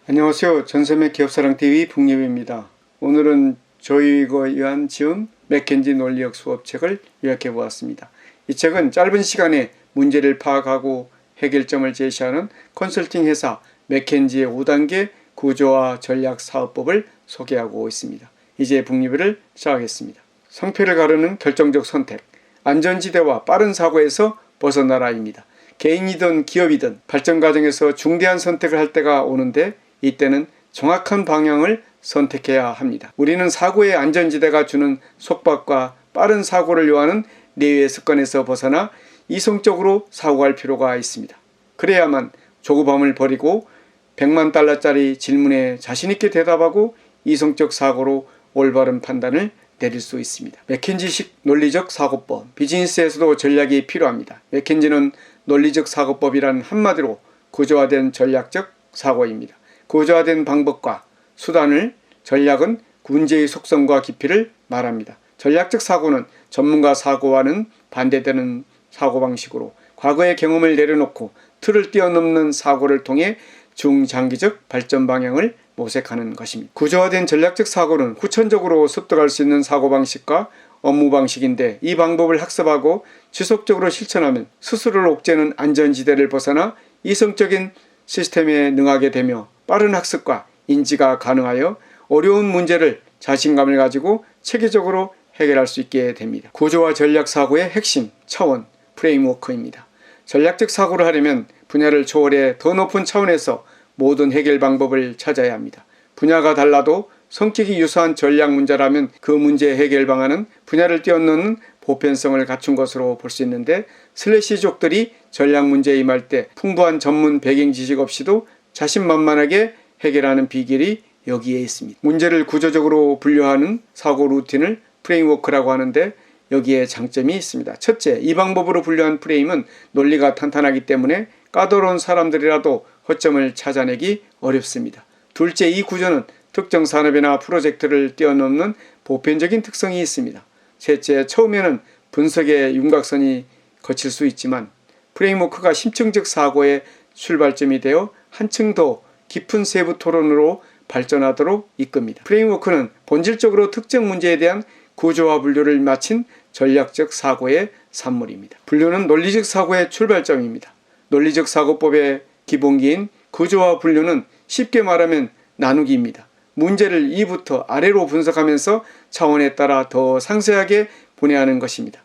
안녕하세요. 전샘의 기업사랑TV 북예입니다. 오늘은 조이거에 의한 지은 맥켄지 논리학 수업책을 요약해 보았습니다. 이 책은 짧은 시간에 문제를 파악하고 해결점을 제시하는 컨설팅 회사 맥켄지의 5단계 구조화 전략 사업법을 소개하고 있습니다. 이제 북예를 시작하겠습니다. 성패를 가르는 결정적 선택, 안전지대와 빠른 사고에서 벗어나라입니다. 개인이든 기업이든 발전 과정에서 중대한 선택을 할 때가 오는데 이때는 정확한 방향을 선택해야 합니다. 우리는 사고의 안전지대가 주는 속박과 빠른 사고를 요하는 내외의 습관에서 벗어나 이성적으로 사고할 필요가 있습니다. 그래야만 조급함을 버리고 100만 달러짜리 질문에 자신있게 대답하고 이성적 사고로 올바른 판단을 내릴 수 있습니다. 맥켄지식 논리적 사고법, 비즈니스에서도 전략이 필요합니다. 맥켄지는 논리적 사고법이란 한마디로 구조화된 전략적 사고입니다. 구조화된 방법과 수단을, 전략은 문제의 속성과 깊이를 말합니다. 전략적 사고는 전문가 사고와는 반대되는 사고방식으로 과거의 경험을 내려놓고 틀을 뛰어넘는 사고를 통해 중장기적 발전 방향을 모색하는 것입니다. 구조화된 전략적 사고는 후천적으로 습득할 수 있는 사고방식과 업무 방식인데 이 방법을 학습하고 지속적으로 실천하면 스스로를 옥죄는 안전지대를 벗어나 이성적인 시스템에 능하게 되며 빠른 학습과 인지가 가능하여 어려운 문제를 자신감을 가지고 체계적으로 해결할 수 있게 됩니다. 구조화 전략 사고의 핵심, 차원, 프레임워크입니다. 전략적 사고를 하려면 분야를 초월해 더 높은 차원에서 모든 해결 방법을 찾아야 합니다. 분야가 달라도 성격이 유사한 전략 문제라면 그 문제 해결 방안은 분야를 뛰어넘는 보편성을 갖춘 것으로 볼 수 있는데 슬래시족들이 전략 문제에 임할 때 풍부한 전문 배경 지식 없이도 자신만만하게 해결하는 비결이 여기에 있습니다. 문제를 구조적으로 분류하는 사고 루틴을 프레임워크라고 하는데 여기에 장점이 있습니다. 첫째, 이 방법으로 분류한 프레임은 논리가 탄탄하기 때문에 까다로운 사람들이라도 허점을 찾아내기 어렵습니다. 둘째, 이 구조는 특정 산업이나 프로젝트를 뛰어넘는 보편적인 특성이 있습니다. 셋째, 처음에는 분석의 윤곽선이 거칠 수 있지만 프레임워크가 심층적 사고의 출발점이 되어 한층 더 깊은 세부 토론으로 발전하도록 이끕니다. 프레임워크는 본질적으로 특정 문제에 대한 구조화 분류를 마친 전략적 사고의 산물입니다. 분류는 논리적 사고의 출발점입니다. 논리적 사고법의 기본기인 구조화 분류는 쉽게 말하면 나누기입니다. 문제를 위부터 아래로 분석하면서 차원에 따라 더 상세하게 분해하는 것입니다.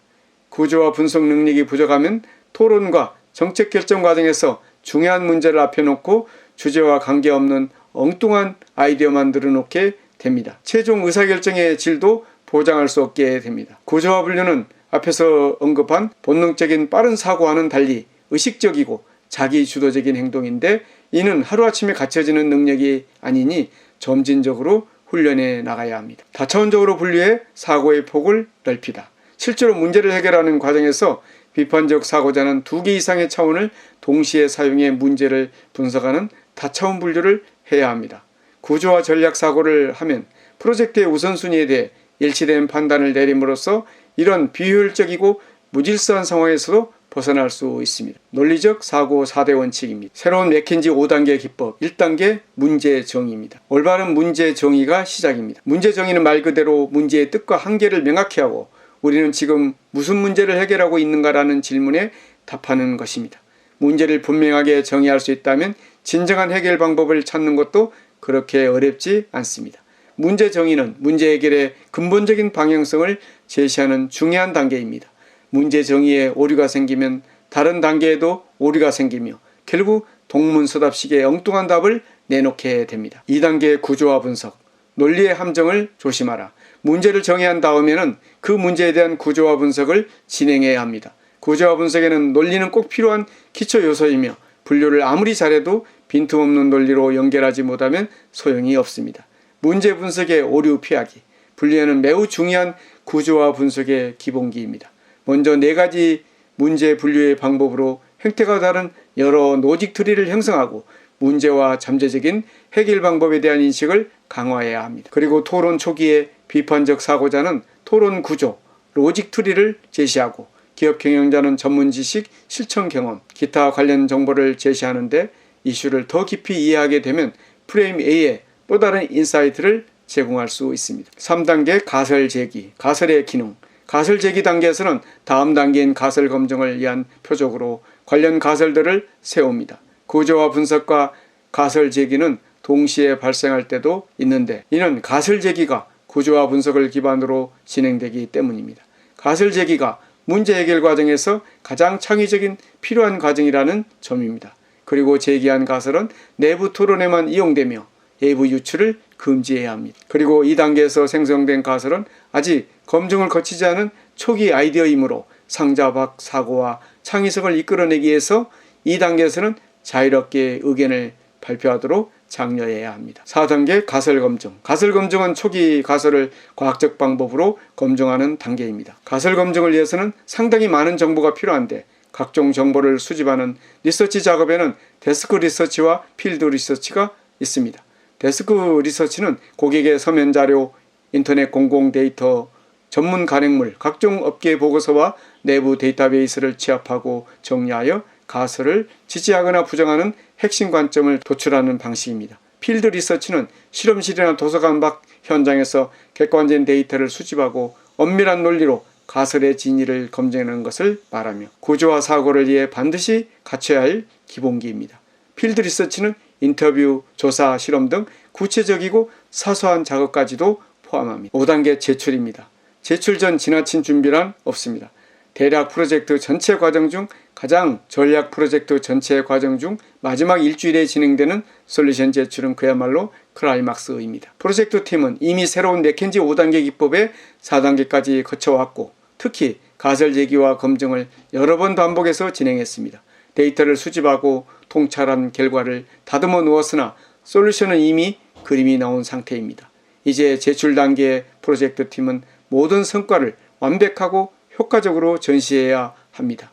구조화 분석 능력이 부족하면 토론과 정책 결정 과정에서 중요한 문제를 앞에 놓고 주제와 관계없는 엉뚱한 아이디어만 늘어놓게 됩니다. 최종 의사결정의 질도 보장할 수 없게 됩니다. 구조화 분류는 앞에서 언급한 본능적인 빠른 사고와는 달리 의식적이고 자기주도적인 행동인데 이는 하루아침에 갖춰지는 능력이 아니니 점진적으로 훈련해 나가야 합니다. 다차원적으로 분류해 사고의 폭을 넓히다. 실제로 문제를 해결하는 과정에서 비판적 사고자는 2개 이상의 차원을 동시에 사용해 문제를 분석하는 다차원 분류를 해야 합니다. 구조화 전략 사고를 하면 프로젝트의 우선순위에 대해 일치된 판단을 내림으로써 이런 비효율적이고 무질서한 상황에서도 벗어날 수 있습니다. 논리적 사고 4대 원칙입니다. 새로운 맥켄지 5단계 기법 1단계 문제 정의입니다. 올바른 문제 정의가 시작입니다. 문제 정의는 말 그대로 문제의 뜻과 한계를 명확히 하고 우리는 지금 무슨 문제를 해결하고 있는가라는 질문에 답하는 것입니다. 문제를 분명하게 정의할 수 있다면 진정한 해결 방법을 찾는 것도 그렇게 어렵지 않습니다. 문제 정의는 문제 해결의 근본적인 방향성을 제시하는 중요한 단계입니다. 문제 정의에 오류가 생기면 다른 단계에도 오류가 생기며 결국 동문서답식의 엉뚱한 답을 내놓게 됩니다. 2단계 구조화 분석, 논리의 함정을 조심하라. 문제를 정의한 다음에는 그 문제에 대한 구조화 분석을 진행해야 합니다. 구조화 분석에는 논리는 꼭 필요한 기초 요소이며 분류를 아무리 잘해도 빈틈없는 논리로 연결하지 못하면 소용이 없습니다. 문제 분석의 오류 피하기, 분류에는 매우 중요한 구조화 분석의 기본기입니다. 먼저 4가지 문제 분류의 방법으로 형태가 다른 여러 로직 트리를 형성하고 문제와 잠재적인 해결 방법에 대한 인식을 강화해야 합니다. 그리고 토론 초기에 비판적 사고자는 토론 구조, 로직 트리를 제시하고 기업 경영자는 전문 지식, 실천 경험, 기타 관련 정보를 제시하는데 이슈를 더 깊이 이해하게 되면 프레임 A에 또 다른 인사이트를 제공할 수 있습니다. 3단계 가설 제기, 가설의 기능. 가설 제기 단계에서는 다음 단계인 가설 검증을 위한 표적으로 관련 가설들을 세웁니다. 구조화 분석과 가설 제기는 동시에 발생할 때도 있는데 이는 가설 제기가 구조화 분석을 기반으로 진행되기 때문입니다. 가설 제기가 문제 해결 과정에서 가장 창의적인 필요한 과정이라는 점입니다. 그리고 제기한 가설은 내부 토론에만 이용되며 외부 유출을 금지해야 합니다. 그리고 이 단계에서 생성된 가설은 아직 검증을 거치지 않은 초기 아이디어이므로 상자 밖 사고와 창의성을 이끌어내기 위해서 이 단계에서는 자유롭게 의견을 발표하도록 장려해야 합니다. 4단계 가설 검증. 가설 검증은 초기 가설을 과학적 방법으로 검증하는 단계입니다. 가설 검증을 위해서는 상당히 많은 정보가 필요한데 각종 정보를 수집하는 리서치 작업에는 데스크 리서치와 필드 리서치가 있습니다. 데스크 리서치는 고객의 서면 자료, 인터넷 공공 데이터, 전문 간행물, 각종 업계 보고서와 내부 데이터베이스를 취합하고 정리하여 가설을 지지하거나 부정하는 핵심 관점을 도출하는 방식입니다. 필드 리서치는 실험실이나 도서관 밖 현장에서 객관적인 데이터를 수집하고 엄밀한 논리로 가설의 진위를 검증하는 것을 말하며 구조화 사고를 위해 반드시 갖춰야 할 기본기입니다. 필드 리서치는 인터뷰, 조사, 실험 등 구체적이고 사소한 작업까지도 포함합니다. 5단계 제출입니다. 제출 전 지나친 준비란 없습니다. 대략 프로젝트 전체 과정 중 가장 전략 프로젝트 전체 과정 중 마지막 일주일에 진행되는 솔루션 제출은 그야말로 클라이막스입니다. 프로젝트 팀은 이미 새로운 맥켄지 5단계 기법의 4단계까지 거쳐왔고 특히 가설 제기와 검증을 여러 번 반복해서 진행했습니다. 데이터를 수집하고 통찰한 결과를 다듬어 놓았으나 솔루션은 이미 그림이 나온 상태입니다. 이제 제출 단계의 프로젝트 팀은 모든 성과를 완벽하고 효과적으로 전시해야 합니다.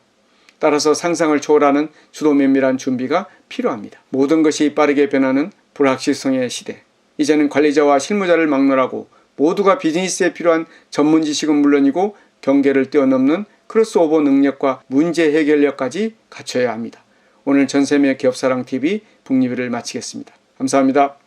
따라서 상상을 초월하는 주도 면밀한 준비가 필요합니다. 모든 것이 빠르게 변하는 불확실성의 시대. 이제는 관리자와 실무자를 막론하고 모두가 비즈니스에 필요한 전문 지식은 물론이고 경계를 뛰어넘는 크로스오버 능력과 문제 해결력까지 갖춰야 합니다. 오늘 전세계 기업사랑TV 북리뷰를 마치겠습니다. 감사합니다.